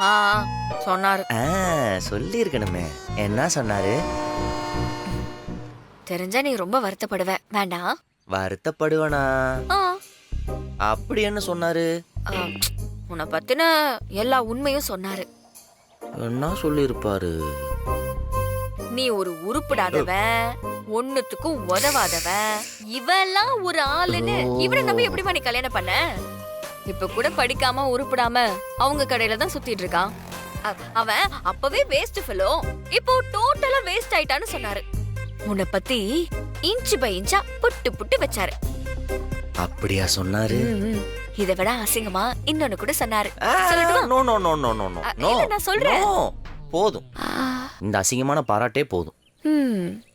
ஆ சொன்னாரு. சொல்லி இருக்கணுமே. என்ன சொன்னாரு? தெரிஞ்சா நீ ரொம்ப வருத்தப்படுவ. வேண்டாம். வருத்தப்படுவனா? ஆ, அப்படி என்ன சொன்னாரு? ஆ, உன்னை பத்தின எல்லா உண்மையும் சொன்னாரு. என்ன சொல்லிருப்பாரு? நீ ஒரு உருப்படாதவன், ஒண்ணுத்துக்கும் உதவாதவன், இவெல்லாம் ஒரு ஆளுன்னு இவனை நம்பி எப்படிமா நீ கல்யாணம் பண்ண? இப்ப கூட படிக்காம உருப்படாம அவங்க கடையில தான் சுத்திட்டு இருக்கான். அவன் அப்பவே வேஸ்ட் ஃபெலோ, இப்போ டோட்டலா வேஸ்ட் ஆயிட்டான்னு சொன்னாரு. உன்னை பத்தி இன்ச்சு பை இன்ச்சா புட்டு புட்டு வச்சாரு. அப்படியா சொன்னாரு? இதை விட அசிங்கமா இன்னொன்னு கூட சொன்னாரு. No no no no no no. இல்ல, நான் சொல்றேன். போதும். இந்த அசிங்கமான பாராட்டே போதும்.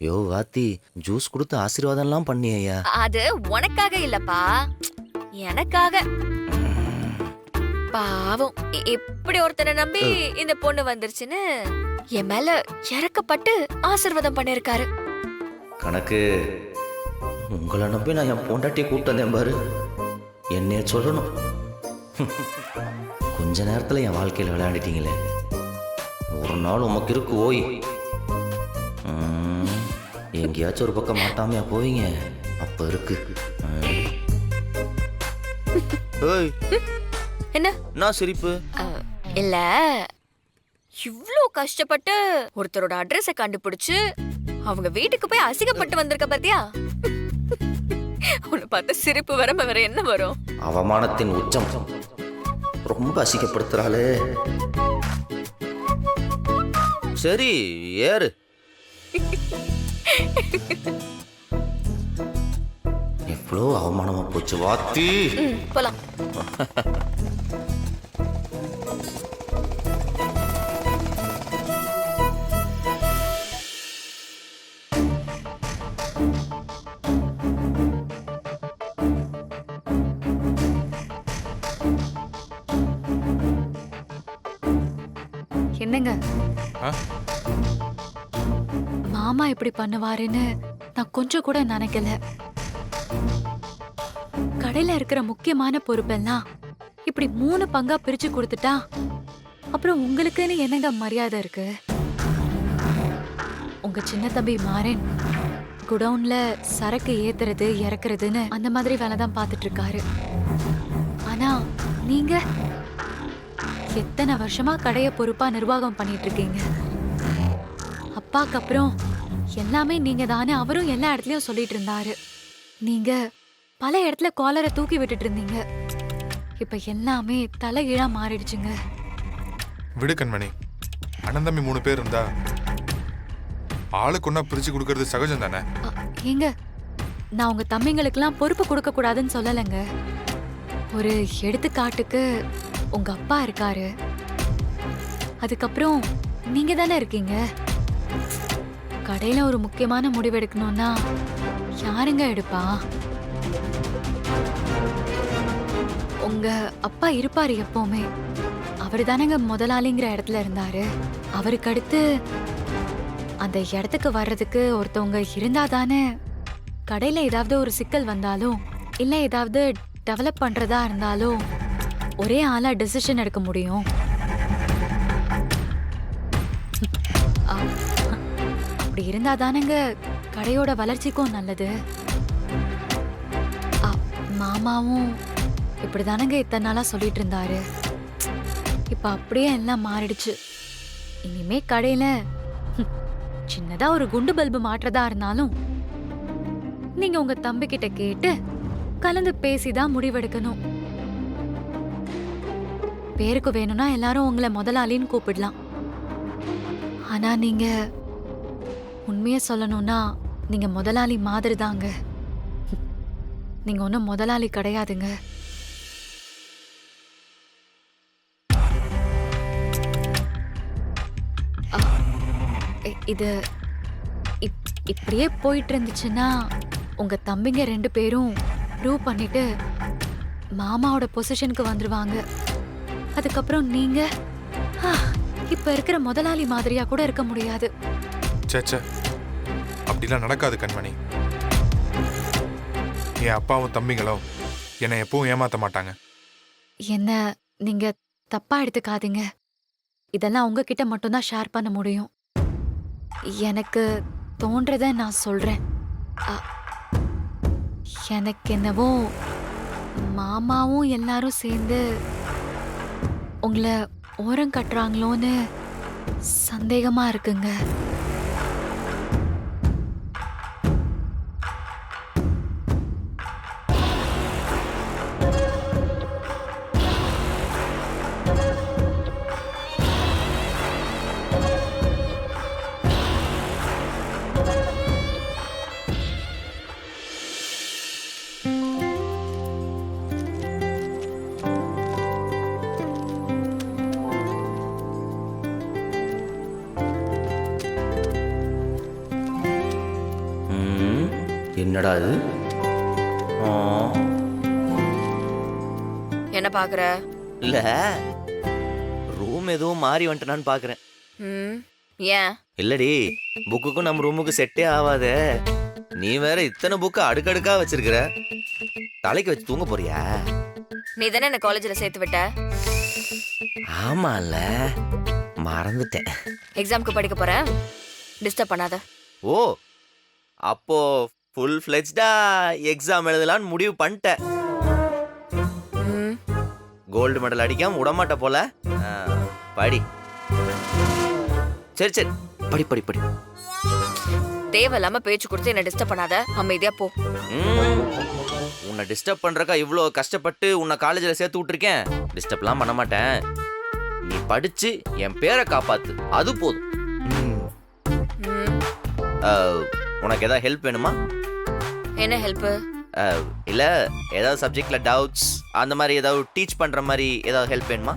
யோ வாத்தி, ஜூஸ் கொடுத்து ஆசீர்வாதம் எல்லாம் பண்ணியா? அது உனக்காக இல்லப்பா, எனக்காக. பாவம், இப்படி ஒருத்தனை நம்பி இந்த பொண்ணு வந்துருச்சுன்னு என் மேல இறக்கப்பட்டு ஆசீர்வாதம் பண்ணிருக்காரு. கணக்கு, உங்களை நம்பி நான் என் பொண்டாட்டியை கூப்பிட்டு வந்தேன் பாரு. என்னைய சொல்லணும். கொஞ்ச நேரத்துல என் வாழ்க்கையில விளையாடிட்டீங்களே. ஒரு நாள் உமக்கு இருக்கு ஓய். எங்கேயாச்சும் ஒரு பக்கம் மாட்டாமையா போவீங்க. அப்ப இருக்கு. ஏய், என்ன சிரிப்பு? இல்ல, இவ்ளோ கஷ்டப்பட்டு ஒருத்தரோட அட்ரஸ கண்டுபிடிச்சு அவங்க வீட்டுக்கு போய் அசிங்கப்பட்டு வந்திருக்க பாத்தியா? உன்னை பார்த்த சிரிப்பு வராம வேற என்ன வரும்? அவமானத்தின் உச்சம். ரொம்ப அசிங்கப்படுத்துறாளே. சரி ஏறு. எவ்வளோ அவமானமா போச்சு வாத்தி. போலாம். என்னங்க மாமா இப்படி பண்ணுவாருன்னு நான் கொஞ்சம் கூட நினைக்கல. கடையில இருக்கிற முக்கியமான பொறுப்பெல்லாம் இப்படி 3 பங்கா பிரிச்சு கொடுத்துட்டா அப்புறம் உங்களுக்குன்னு என்னங்க மரியாதை இருக்கு? உங்க சின்ன தம்பி மாறன் குடவுன்ல சரக்கு ஏத்துறது இறக்குறதுன்னு அந்த மாதிரி வேலை தான் பார்த்துட்டு இருக்காரு. ஆனா நீங்க எத்தனை வருஷமா கடைய பொறுப்பா நிர்வாகம் பண்ணிட்டு இருக்கீங்க. அப்பாக்கு அப்புறம் எல்லாமே நீங்க தானே அவரும் எல்லா இடத்துலயும் சொல்லிட்டு இருந்தாரு. நீங்க பல இடத்துல காலரை தூக்கி விட்டுட்டு இருந்தீங்க. இப்ப எல்லாமே தலைகீழா மாறிடுச்சுங்க. விடு கண்மணி, அண்ணன் தம்பி 3 பேர் இருந்தா ஆளுக்கு ஒன்னா பிரிச்சு கொடுக்கறது சகஜம் தானே? ஏங்க, நான் உங்க தம்பிங்களுக்கெல்லாம் பொறுப்பு கொடுக்க கூடாதுன்னு சொல்லலைங்க. ஒரு எடுத்துக்காட்டுக்கு உங்க அப்பா இருக்காரு, அதுக்கப்புறம் நீங்க தானே இருக்கீங்க. கடையில ஒரு முக்கியமான முடிவு எடுக்கணும்னா யாருங்க எடுப்பா? உங்க அப்பா இருப்பாரு எப்பவுமே. அவரு தானேங்க முதலாளிங்கிற இடத்துல இருந்தாரு. அவருக்கு அடுத்து அந்த இடத்துக்கு வர்றதுக்கு ஒருத்தவங்க இருந்தா தானே கடையில ஏதாவது ஒரு சிக்கல் வந்தாலும் இல்ல ஏதாவது டெவலப் பண்றதா இருந்தாலும் ஒரே ஆளா டெசிஷன் எடுக்க முடியும். அப்படி இருந்தா தானேங்க கடையோட வளர்ச்சிக்கும் நல்லது. மாமாவும் இப்படிதானங்க இத்தனை நாளா சொல்லிட்டு இருந்தாரு. இப்ப அப்படியே எல்லாம் மாறிடுச்சு. இனிமே கடையில சின்னதா ஒரு குண்டு பல்பு மாற்றதா இருந்தாலும் நீங்க உங்க தம்பி கிட்ட கேட்டு கலந்து பேசிதான் முடிவெடுக்கணும். பேருக்கு வேணும்னா எல்லாரும் உங்களை முதலாளின்னு கூப்பிடலாம். ஆனா நீங்க உண்மைய சொல்லணும்னா நீங்க முதலாளி மாதிரி தாங்க. நீங்க ஒன்னும் முதலாளி கிடையாதுங்க. இது இப்படியே போயிட்டு இருந்துச்சுன்னா உங்க தம்பிங்க 2 பேரும் ப்ரூவ் பண்ணிட்டு மாமாவோட பொசிஷனுக்கு வந்துருவாங்க. அதுக்கப்புறம் நீங்க இப்ப இருக்கிற முதலாளி மாதிரியா கூட இருக்க முடியாது. சேச்சே, அப்படிலாம் நடக்காது கண்மணி. என் அப்பாவும் தம்பிங்களும் என்னை எப்பவும் ஏமாத்த மாட்டாங்க. என்ன நீங்க தப்பா எடுத்துக்காதீங்க. இதெல்லாம் உங்ககிட்ட மட்டும்தான் ஷேர் பண்ண முடியும். எனக்கு தோன்றத நான் சொல்றேன். அ, எனக்கு என்னவோ மாமாவும் எல்லாரும் சேர்ந்து உங்களை ஓரம் கட்டுறாங்களோன்னு சந்தேகமா இருக்குங்க. ம், என்னடா இது? ஆ, என்ன பாக்குற? இல்ல ரூம் எதுவும் மாறி வந்துட்டனான்னு பாக்குறேன். ம், ஏன்? இல்லடி, புக்குக்கும் நம்ம ரூமுக்கு செட்டே ஆகாதே. நீ வேற இத்தனை புக்கு அடுக்கடுக்கா வச்சிருக்கிற. தலைக்கு வச்சு தூங்க போறியா? நீ தானே என்ன காலேஜ்ல சேர்த்து விட்ட. ஆமால, மறந்துட்டேன். எக்ஸாம்க்கு படிக்க போறேன், டிஸ்டர்ப் பண்ணாத. ஓ, அப்போ ஃபுல் ஃபிளெஜ்டா எக்ஸாம் எழுதலான்னு முடிவு பண்ணிட்டேன். ம், கோல்டு மெடல் அடிக்காம விடமாட்ட போல. ஆ, படி. சரி சரி, படி படி படி. தேவையில்லாம பேச்சு கொடுத்து என்ன டிஸ்டர்ப் பண்ணாத, அமைதியா போ. ம், உன்னை டிஸ்டர்ப் பண்றக்கா இவ்வளோ கஷ்டப்பட்டு உன்னை காலேஜில் சேர்த்து விட்டுருக்கேன். டிஸ்டர்ப்லாம் பண்ண மாட்டேன். நீ படிச்சு என் பேரை காப்பாத்து, அது போதும். ம். ம், உனக்கு ஏதாவது ஹெல்ப் வேணுமா? என்ன ஹெல்ப்? இல்ல ஏதாவது சப்ஜெக்ட்ல டவுட்ஸ் அந்த மாதிரி ஏதாவது டீச் பண்ற மாதிரி ஏதாவது ஹெல்ப் வேணுமா?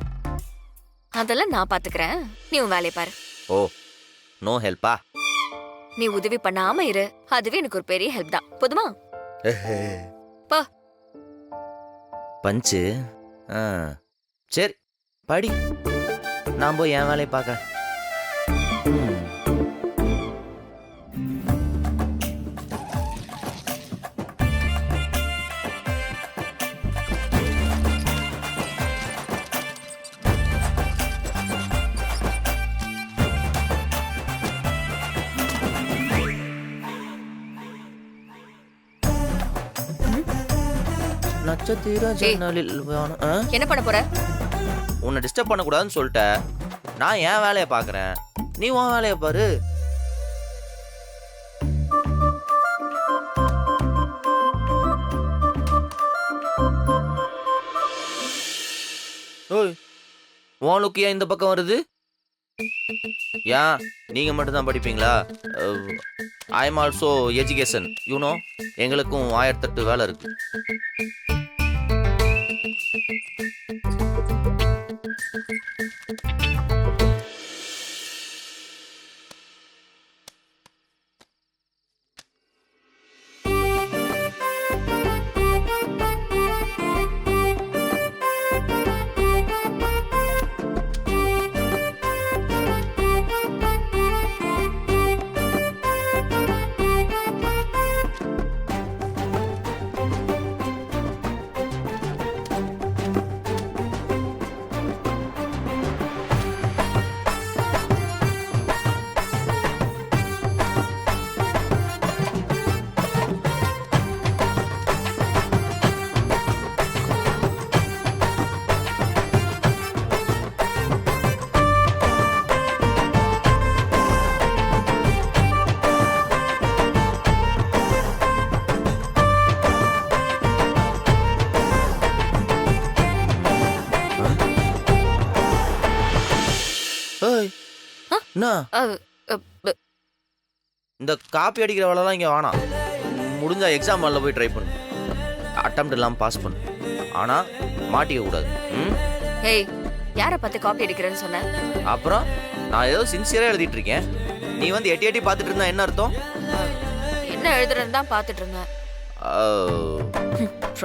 அதெல்லாம் நான் பாத்துக்கிறேன், நீ உன் வேலையை பாரு. ஓ, நோ ஹெல்ப்பா? நீ உதவி பண்ணாம இரு, அதுவே எனக்கு ஒரு பெரிய ஹெல்ப் தான். போதுமா? போ. பஞ்சு. ஆ, சரி படி, நான் போய் என் வேலையை பார்க்கறேன். ம். நட்சத்திர ஜன்னலில் வானம். ஆ? என்ன பண்ண போற? உன்னை டிஸ்டர்ப் பண்ணக்கூடாதுன்னு சொல்லிட்ட. நான் என் வேலையை பார்க்கறேன், நீ உன் வேலையை பாரு. ஓய், உன் லுக்கு ஏன் இந்த பக்கம் வருது? ஏன் நீங்க மட்டும் தான் படிப்பீங்களா? I am also education, you know. எங்களுக்கும் 1008 வேலை இருக்கு. என்ன அஹ், அஹ், அஹ், இந்த காப்பி அடிக்கிற வேலைலாம் இங்கே வேணாம். முடிஞ்சா எக்ஸாம் ஹாலில் போய் ட்ரை பண்ணு. அட்டம்ப்ட் எல்லாம் பாஸ் பண்ணு. ஆனால் மாட்டிக்க கூடாது. ம், ஏய், யாரை பார்த்து காப்பி அடிக்கிறேன்னு சொன்ன? அப்புறம் நான் ஏதோ சின்சியராக எழுதிட்டு இருக்கேன், நீ வந்து எட்டி எட்டி பார்த்துட்டு இருந்தா என்ன அர்த்தம்? என்ன எழுதுறேன்னு தான் பார்த்துட்டு இருந்தேன்.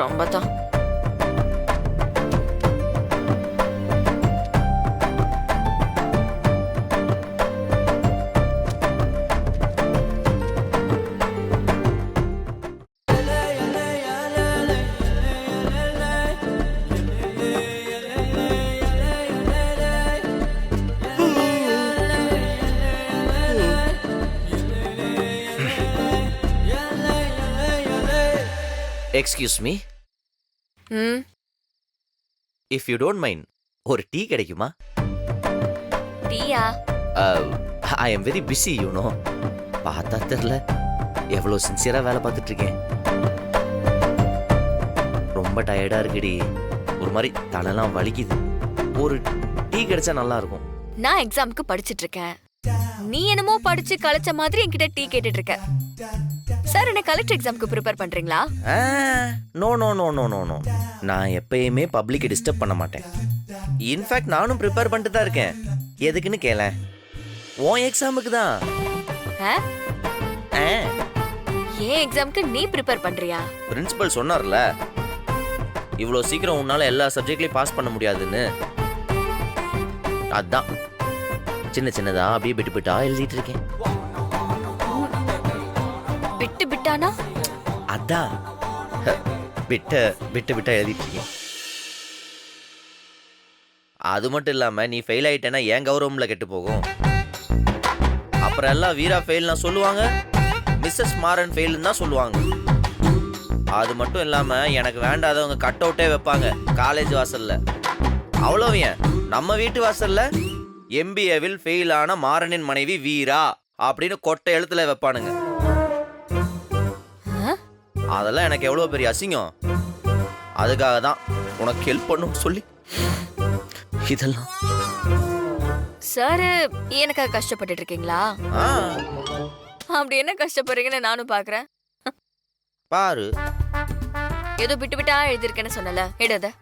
ரொம்ப தான். எக்ஸ்கியூஸ் மீ, ம் இஃப் யூ டோன்ட் மைண்ட் ஒரு டீ கிடைக்குமா? டீயா? I am very busy you know. பார்த்தா தெரில எவ்வளோ சின்சியராக வேலை பார்த்துட்டு இருக்கேன். ரொம்ப டயர்டாக இருக்குடி, ஒரு மாதிரி தலைலாம் வலிக்குது. ஒரு டீ கிடைச்சா நல்லா இருக்கும். நான் எக்ஸாமுக்கு படிச்சிட்டு இருக்கேன். நீ என்னமோ படிச்சு கலைச்ச மாதிரி என்கிட்ட டீ கேட்டுட்டு இருக்க. சார், என்ன கலெக்டர் எக்ஸாமுக்கு ப்ரிப்பேர் பண்றீங்களா? No no no no no no, நான் எப்பயுமே பப்ளிக்கை டிஸ்டர்ப் பண்ண மாட்டேன். இன்ஃபேக்ட் நானும் ப்ரிப்பேர் பண்ணிட்டு தான் இருக்கேன். எதுக்குன்னு கேள, உன் எக்ஸாமுக்கு தான். ஆ? ஏன் எக்ஸாமுக்கு நீ ப்ரிப்பேர் பண்றியா? பிரின்சிபல் சொன்னார்ல, இவ்வளோ சீக்கிரம் உன்னால எல்லா சப்ஜெக்ட்லையும் பாஸ் பண்ண முடியாதுன்னு. அதான் சின்ன சின்னதா அப்படியே பிட்டு பிட்டா எழுதிட்டு இருக்கேன். பிட்டு பிட்டானா? அதான் பிட்ட பிட்டு பிட்டா எழுதிட்டு இருக்கேன். அது மட்டும் இல்லாம நீ ஃபெயில் ஆயிட்டேன்னா என் கௌரவம்ல கெட்டு போகும். அப்புறம் எல்லாம் வீரா ஃபெயில்னா சொல்லுவாங்க, மிஸ்ஸஸ் மாறன் ஃபெயில்னு தான் சொல்லுவாங்க. அது மட்டும் இல்லாம எனக்கு வேண்டாதவங்க கட் அவுட்டே வைப்பாங்க காலேஜ் வாசல்ல. அவ்வளோ ஏன், நம்ம வீட்டு வாசல்ல எம்பிஏவில் ஃபெயில் ஆன மாறனின் மனைவி வீரா அப்படின்னு கொட்டை எழுத்துல வைப்பானுங்க. அதெல்லாம் எனக்கு எவ்வளவு பெரிய அசிங்கம். அதுக்காக தான் உனக்கு ஹெல்ப் பண்ணும் சொல்லி இதெல்லாம். சார், எனக்காக கஷ்டப்பட்டுட்டு இருக்கீங்களா? அப்படி என்ன கஷ்டப்படுறீங்கன்னு நானும் பாக்குறேன். பாரு, ஏதோ பிட்டு பிட்டா எழுதிருக்கேன்னு சொன்னல, எடுத.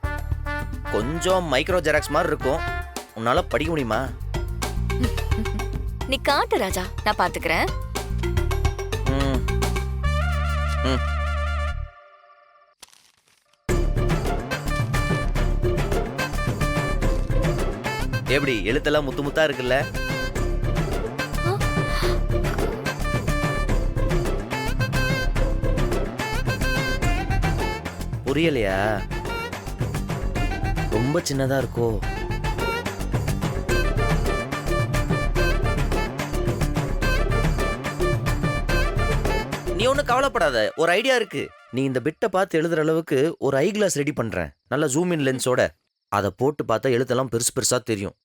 கொஞ்சம் மைக்ரோ ஜெராக்ஸ் மாதிரி இருக்கும். உன்னால படிக்க முடியுமா? நீ காட்டு ராஜா, நான் பாத்துக்கிறேன். ம். ம். எப்படி எழுத்தெல்லாம் முத்து முத்தா இருக்குல்ல? புரியலையா? ரொம்ப சின்னதா இருக்கோ? நீ ஒன்றும் கவலைப்படாத, ஒரு ஐடியா இருக்கு. நீ இந்த பிட்டை பார்த்து எழுதுற அளவுக்கு ஒரு ஐ கிளாஸ் ரெடி பண்றேன், நல்ல ஜூம் இன் லென்ஸோட. அதை போட்டு பார்த்தா எழுத்தெல்லாம் பெருசு பெருசா தெரியும்.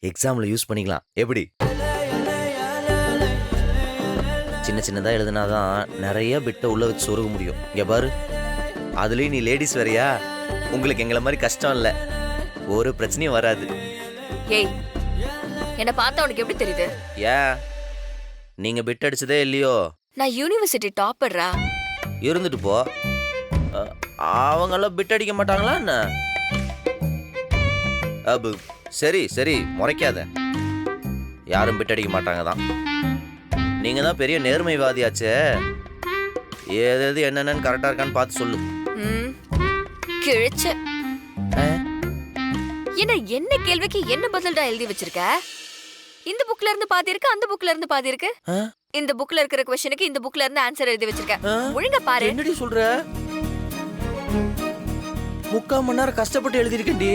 எக்ஸாம்ல யூஸ் பண்ணிக்கலாம். எப்படி? சின்ன சின்னதா எழுதுனாதான் நிறைய பிட்டை உள்ள வச்சு சொருக முடியும். இங்க பாரு, அதுலயும் நீ லேடிஸ் வரையா, உங்களுக்கு எங்களை மாதிரி கஷ்டம் இல்ல, ஒரு பிரச்சனையும் வராது. ஏய், என்ன பார்த்தா உனக்கு எப்படி தெரியுது? ஏன், நீங்க பிட் அடிச்சதே இல்லையோ? நான் யூனிவர்சிட்டி டாப்பர்ரா. இருந்துட்டு போ. அவங்கெல்லாம் பிட் அடிக்க மாட்டாங்களா என்ன? அபு, சரி சரி, முறைக்காத. யாரும் பிட் அடிக்க மாட்டாங்க தான். நீங்க தான் பெரிய நேர்மைவாதியாச்சே. ஏது எது என்னென்னு கரெக்டா இருக்கான்னு பார்த்து சொல்லு. கிழிச்ச என்ன கேள்விக்கு என்ன பதில்டா எழுதி வச்சிருக்க? இந்த புக்ல இருந்து பாதி இருக்கு, அந்த புக்ல இருந்து பாதி இருக்கு. இந்த புக்ல இருக்கிற क्वेश्चनக்கு இந்த புக்ல இருந்து ஆன்சர் எழுதி வச்சிருக்க. ஒழுங்கா பாரு. என்னடி சொல்ற? 3/4 மணி நேரம் கஷ்டப்பட்டு எழுதி இருக்கேன்டி.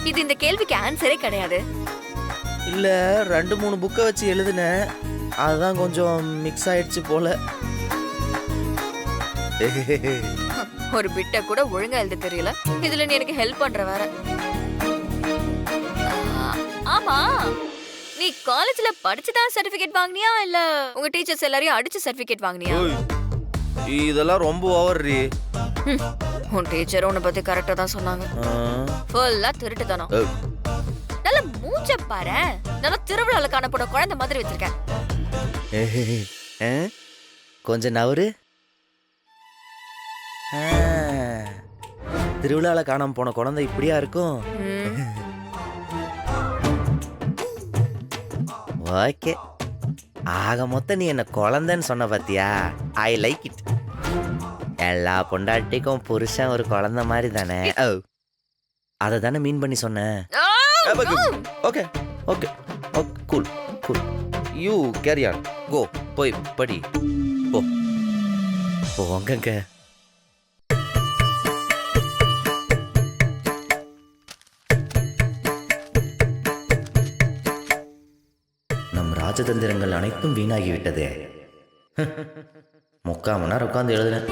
இது இந்த கேள்விக்கு ஆன்சரே கிடையாது. இல்ல, 2-3 புக்கை வச்சு எழுதுனேன், அதுதான் கொஞ்சம் மிக்ஸ் ஆயிடுச்சு போல. ஒரு பிட்ட கூட ஒழுங்கா எழுத தெரியல, இதுல நீ எனக்கு ஹெல்ப் பண்ற வேற. ஆமா, நீ காலேஜ்ல படிச்சுதான் சர்டிபிகேட் வாங்குனியா இல்ல உங்க டீச்சர்ஸ் எல்லாரையும் அடிச்சு சர்டிபிகேட் வாங்குனியா? இதெல்லாம் ரொம்ப ஓவர்ரி. உன் டீச்சர் உன்னை பத்தி கரெக்டா தான் சொன்னாங்க. ஃபுல்லா திருட்டுதானோ. நல்ல மூஞ்ச பாரு, நல்ல திருவிழால காணப்படும் குழந்தை மாதிரி வச்சிருக்கேன். கொஞ்சம் நவரு. திருவிழால காணாம போன குழந்தை இப்படியா இருக்கும்? ஓகே, ஆக மொத்தம் நீ என்ன குழந்தைன்னு சொன்ன பாத்தியா? I like it. எல்லா பொண்டாட்டிக்கும் புருஷன் ஒரு குழந்தை மாதிரி தானே. அதை தானே மீன் பண்ணி சொன்னேன். Okay okay okay, cool cool. You carry on, go, போய் படி போ. போங்கங்க. நம் ராஜதந்திரங்கள் அனைத்தும் வீணாகிவிட்டதே. 3/4 மணி நேரம் உட்கார்ந்து எழுதுனேன்.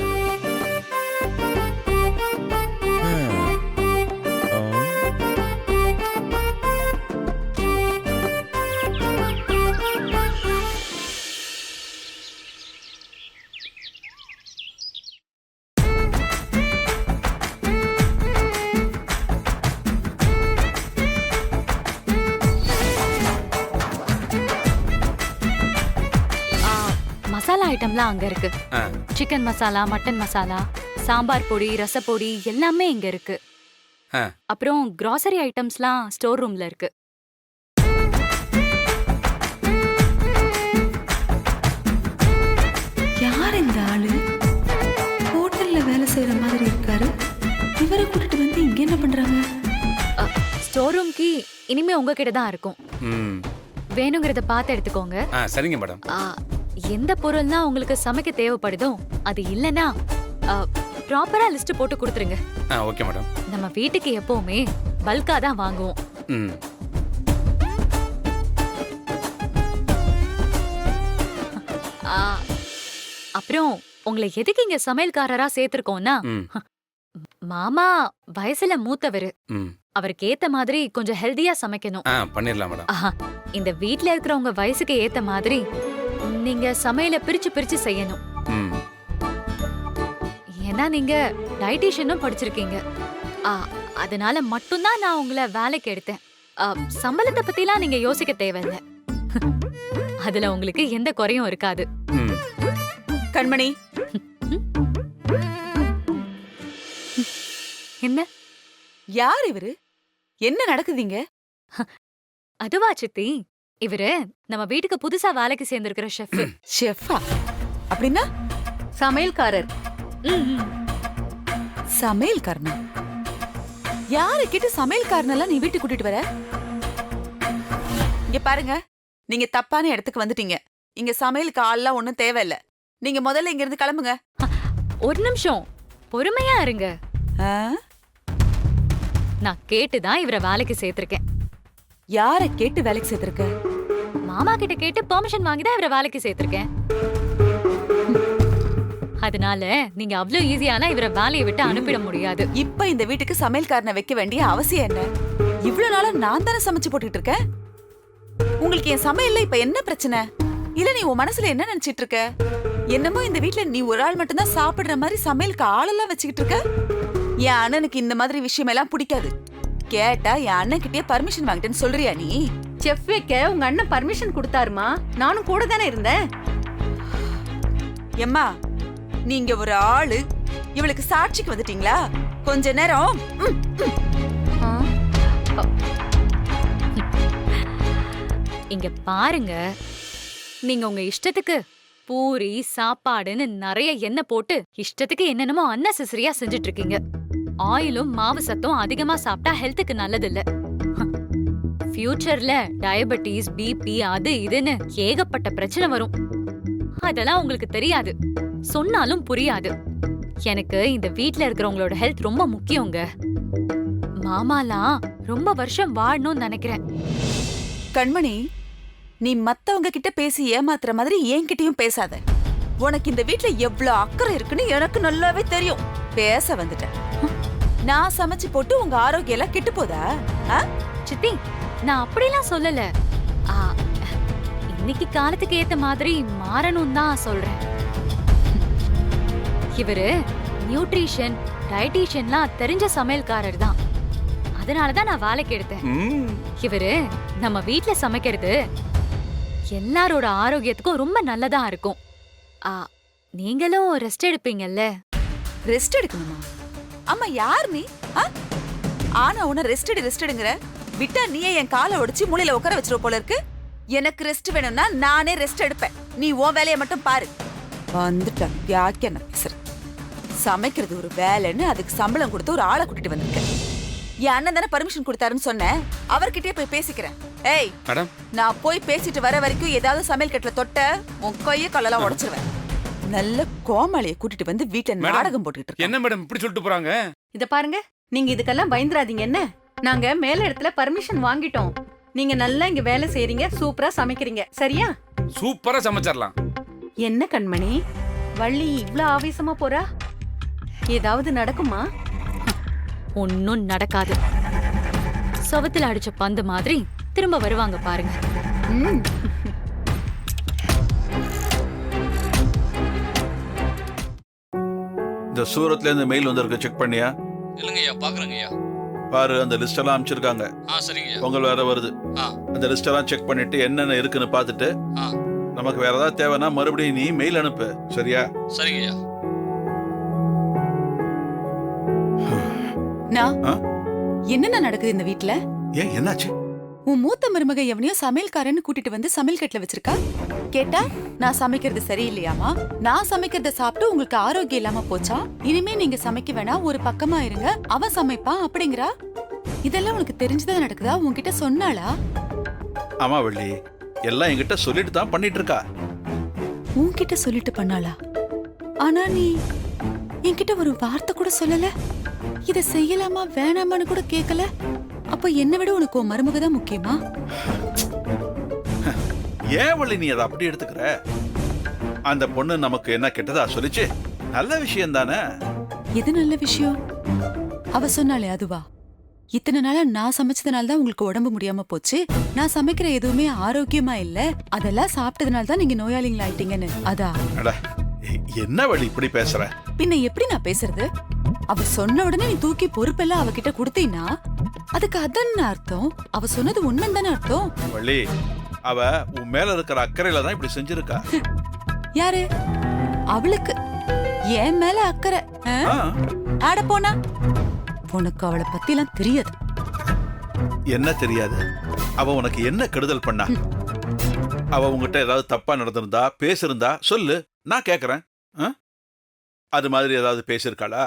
ஐட்டம்லாம் அங்க இருக்கு. ஆ. சிக்கன் மசாலா, மட்டன் மசாலா, சாம்பார் பொடி, ரசப்பொடி எல்லாமே இங்க இருக்கு. ஆ. அப்புறம் கிராசரி ஐட்டம்ஸ்லாம் ஸ்டோர் ரூம்ல இருக்கு. யார் இந்த ஆளு? ஹோட்டல்ல வேலை செய்யற மாதிரி இருக்காரு. இவரை கூட்டிட்டு வந்து இங்க என்ன பண்றாங்க? ஸ்டோர் ரூம் கீ இனிமே உங்ககிட்ட தான் இருக்கும். ம். வேணுங்கிறத பார்த்து எடுத்துக்கோங்க. சரிங்க மேடம். எந்த பொருள்லாம் உங்களுக்கு சமைக்க தேவைப்படுதோ அது இல்லனா ப்ராப்பரா லிஸ்ட் போட்டு கொடுத்துருங்க. Okay madam. நம்ம வீட்டுக்கு எப்பவுமே பல்கா தான் வாங்குவோம். ம். அப்புறம் உங்களை எதுக்கு இங்க சமையல்காரரா சேர்த்திருக்கோம்னா, ம். மாமா வயசுல மூத்தவரு. ம். அவருக்கு ஏத்த மாதிரி கொஞ்சம் ஹெல்தியா சமைக்கணும். பண்ணிடலாம் மேடம். இந்த வீட்ல இருக்கிறவங்க வயசுக்கு ஏத்த மாதிரி நீங்க சமையல பிரிச்சு பிரிச்சு செய்யணும். ம். ஏன்னா நீங்க டயட்டிஷியனும் படிச்சிருக்கீங்க. அதனால மட்டும்தான் நான் உங்களை வேலைக்கு எடுத்தேன். சம்பளத்தை பத்திலாம் நீங்க யோசிக்க தேவையில்ல. அதுல உங்களுக்கு எந்த குறையும் இருக்காது. ம். கண்மணி, என்ன யார் இவரு? என்ன நடக்குதுங்க? அதுவா சித்தி, இவரு நம்ம வீட்டுக்கு புதுசா வேலைக்கு சேர்ந்திருக்கிற ஷெஃப். ஷெஃபா? அப்படின்னா சமையல்காரர். சமையல்காரனா? யாரை கேட்டு சமையல்காரனெல்லாம் நீ வீட்டுக்கு கூட்டிட்டு வர? இங்க பாருங்க, நீங்க தப்பான இடத்துக்கு வந்துட்டீங்க. இங்க சமையலுக்கு ஆள்லாம் ஒண்ணும் தேவையில்ல. நீங்க முதல்ல இங்க இருந்து கிளம்புங்க. ஒரு நிமிஷம் பொறுமையா இருங்க. ஆ? நான் கேட்டுதான் இவரை வேலைக்கு சேர்த்திருக்கேன். யாரை கேட்டு வேலைக்கு சேர்த்திருக்க? மாமா கிட்ட கேட்டு பெர்மிஷன் வாங்கி தான் இவரை வேலைக்கு சேர்த்திருக்கேன். அதனால நீங்க அவ்வளவு ஈஸியானா இவரை வேலையை விட்டு அனுப்பிட முடியாது. இப்ப இந்த வீட்டுக்கு சமையல்காரனை வைக்க வேண்டிய அவசியம் என்ன? இவ்வளவு நாளா நான் தானே சமைச்சு போட்டுட்டு இருக்கேன். உங்களுக்கு என் சமையல்ல இப்ப என்ன பிரச்சனை? இல்ல நீ உன் மனசுல என்ன நினைச்சிட்டு இருக்க? என்னமோ இந்த வீட்ல நீ ஒரு ஆள் மட்டும்தான் சாப்பிடுற மாதிரி சமையலுக்கு ஆளெல்லாம் வச்சுக்கிட்டு இருக்க. என் அண்ணனுக்கு இந்த மாதிரி விஷயம் எல்லாம் பிடிக்காது. கேட்டா என் அண்ணன் கிட்டே பர்மிஷன் வாங்கிட்டேன்னு சொல்றியா நீ? செஃப் வைக்க உங்க அண்ணன் பர்மிஷன் கொடுத்தாருமா? நானும் கூட தானே இருந்தேன். எம்மா, நீங்க ஒரு ஆளு, இவளுக்கு சாட்சிக்கு வந்துட்டீங்களா? கொஞ்ச நேரம் இங்க பாருங்க, நீங்க உங்க இஷ்டத்துக்கு பூரி சாப்பாடுன்னு நிறைய எண்ணெய் போட்டு இஷ்டத்துக்கு என்னென்னமோ அன்னெசரியா செஞ்சுட்டு இருக்கீங்க. ஆயிலும் மாவு சத்தும் அதிகமா சாப்பிட்டா ஹெல்த்துக்கு நல்லது இல்ல. ஃபியூச்சர்ல டயபெட்டிஸ், பிபி அது இதுன்னு ஏகப்பட்ட பிரச்சனை வரும். அதெல்லாம் உங்களுக்கு தெரியாது, சொன்னாலும் புரியாது. எனக்கு இந்த வீட்ல இருக்கிறவங்களோட ஹெல்த் ரொம்ப முக்கியங்க. மாமாலாம் ரொம்ப வருஷம் வாழணும்னு நினைக்கிறேன். கண்மணி, நீ மத்தவங்க கிட்ட பேசி ஏமாத்துற மாதிரி என்கிட்டயும் பேசாத. உனக்கு இந்த வீட்ல எவ்வளவு அக்கறை இருக்குன்னு எனக்கு நல்லாவே தெரியும். பேச வந்துட்டேன். நான் சமைச்சு போட்டு உங்க ஆரோக்கியம் எல்லாம் கெட்டு போதா? சித்தி, நான் அப்படிலாம் சொல்லல. இன்னைக்கு காலத்துக்கு ஏத்த மாதிரி மாறணும் தான் சொல்றேன். இவரு நியூட்ரிஷன், டயட்டிஷியன்லாம் தெரிஞ்ச சமையல்காரர் தான். அதனாலதான் நான் வேலைக்கு எடுத்தேன். இவரு நம்ம வீட்ல சமைக்கிறது எல்லாரோட ஆரோக்கியத்துக்கும் ரொம்ப நல்லதா இருக்கும். நீங்களும் ரெஸ்ட் எடுப்பீங்கல்ல? ரெஸ்ட் எடுக்கணுமா? அம்மா யார் நீ? ஆனா உன ரெஸ்ட் எடுங்கிற விட்டா நீயே என் காலை ஒடிச்சு மூளையில உட்கார வச்சிருவ போல இருக்கு. எனக்கு ரெஸ்ட் வேணும்னா நானே ரெஸ்ட் எடுப்பேன். நீ உன் வேலையை மட்டும் பாரு. வந்துட்டான் வியாக்கியான பேசுற. சமைக்கிறது ஒரு வேலைன்னு அதுக்கு சம்பளம் கொடுத்து ஒரு ஆளை கூட்டிட்டு வந்திருக்கேன். என் அண்ணன் தானே பர்மிஷன் கொடுத்தாருன்னு சொன்னேன். அவர்கிட்டயே போய் பேசிக்கிறேன். ஏய் மேடம், நான் போய் பேசிட்டு வர வரைக்கும் ஏதாவது சமையல் கட்டுல தொட்ட உன் கைய காலெல்லாம் உடைச்சிருவேன். நல்ல கோமாளியை கூட்டிட்டு வந்து வீட்டுல நாடகம் போட்டுட்டு இருக்கேன். என்ன மேடம் இப்படி சொல்லிட்டு போறாங்க? இத பாருங்க, நீங்க இதுக்கெல்லாம் பயந்துராதீங்க. என்ன, நாங்க மேல இடத்துல பர்மிஷன் வாங்கிட்டோம். நீங்க நல்லா இங்க வேலை செய்றீங்க, சூப்பரா சமைக்கிறீங்க. சரியா? சூப்பரா சமைச்சிடலாம். என்ன கண்மணி, வள்ளி இவ்ளோ ஆவேசமா போறா? ஏதாவது நடக்குமா? ஒன்னும் நடக்காது. சுவத்துல அடிச்ச பந்து மாதிரி திரும்ப வருவாங்க பாருங்க. இந்த சூரத்ல இருந்து மெயில் வந்திருக்கு, செக் பண்ணியா? இல்லைங்கய்யா, பாக்குறேங்கய்யா. பாரு, அந்த லிஸ்ட் எல்லாம் அனுப்பிச்சிருக்காங்க. சரிங்கய்யா. பொங்கல் வேற வருது. அந்த லிஸ்ட் எல்லாம் செக் பண்ணிட்டு என்னென்ன இருக்குன்னு பார்த்துட்டு நமக்கு வேற ஏதாவது தேவைன்னா மறுபடியும் நீ மெயில் அனுப்பு, சரியா? சரிங்கய்யா. நான் ஆ? என்னென்ன நடக்குது இந்த வீட்ல? ஏன் என்னாச்சு? உன் மூத்த மருமக எவனையோ சமையல்காரன்னு கூட்டிட்டு வந்து சமையல் கட்டுல வச்சிருக்கா. கேட்டா நான் சமைக்கிறது சரியில்லையாமா, நான் சமைக்கிறத சாப்பிட்டு உங்களுக்கு ஆரோக்கியம் இல்லாம போச்சா, இனிமே நீங்க சமைக்க வேணாம், ஒரு பக்கமா இருங்க, அவன் சமைப்பான் அப்படிங்கிறா. இதெல்லாம் உனக்கு தெரிஞ்சுதான் நடக்குதா? உன்கிட்ட சொன்னாளா? ஆமா வள்ளி, எல்லாம் என்கிட்ட சொல்லிட்டு தான் பண்ணிட்டு இருக்கா. உன்கிட்ட சொல்லிட்டு பண்ணாளா? ஆனா நீ என்கிட்ட ஒரு வார்த்தை கூட சொல்லல, இத செய்யலாமா வேணாமான்னு கூட கேட்கல. அப்ப என்ன விட உனக்கு உன் மருமக தான் முக்கியமா? ஏன் வள்ளி நீ அதை அப்படி எடுத்துக்கிற? அந்த பொண்ணு நமக்கு என்ன கெட்டதா சொல்லிச்சு? நல்ல விஷயம் தானே. எது நல்ல விஷயம்? அவ சொன்னாலே அதுவா? இத்தனை நாளா நான் சமைச்சதுனால தான் உங்களுக்கு உடம்பு முடியாம போச்சு, நான் சமைக்கிற எதுவுமே ஆரோக்கியமா இல்ல, அதெல்லாம் சாப்பிட்டதுனால தான் நீங்க நோயாளிங்களா ஆயிட்டீங்கன்னு அதா? அட, என்ன வள்ளி இப்படி பேசுற? பின்ன எப்படி நான் பேசுறது? அவ சொன்ன உடனே நீ தூக்கி பொறுப்பெல்லாம் அவகிட்ட கொடுத்தீன்னா அதுக்கு அதான் அர்த்தம், அவ சொன்னது உண்மைன்னு தானே அர்த்தம். வள்ளி, அவ உன் மேல இருக்கிற அக்கறையில தான் இப்படி செஞ்சிருக்கா. யாரு? அவளுக்கு என் மேல அக்கறை? ஆ, ஆட போனா உனக்கு அவளை பத்திலாம் தெரியாது. என்ன தெரியாது? அவ உனக்கு என்ன கெடுதல் பண்ணா? அவ உங்ககிட்ட ஏதாவது தப்பா நடந்திருந்தா, பேசிருந்தா சொல்லு, நான் கேக்குறேன். அது மாதிரி ஏதாவது பேசிருக்காளா?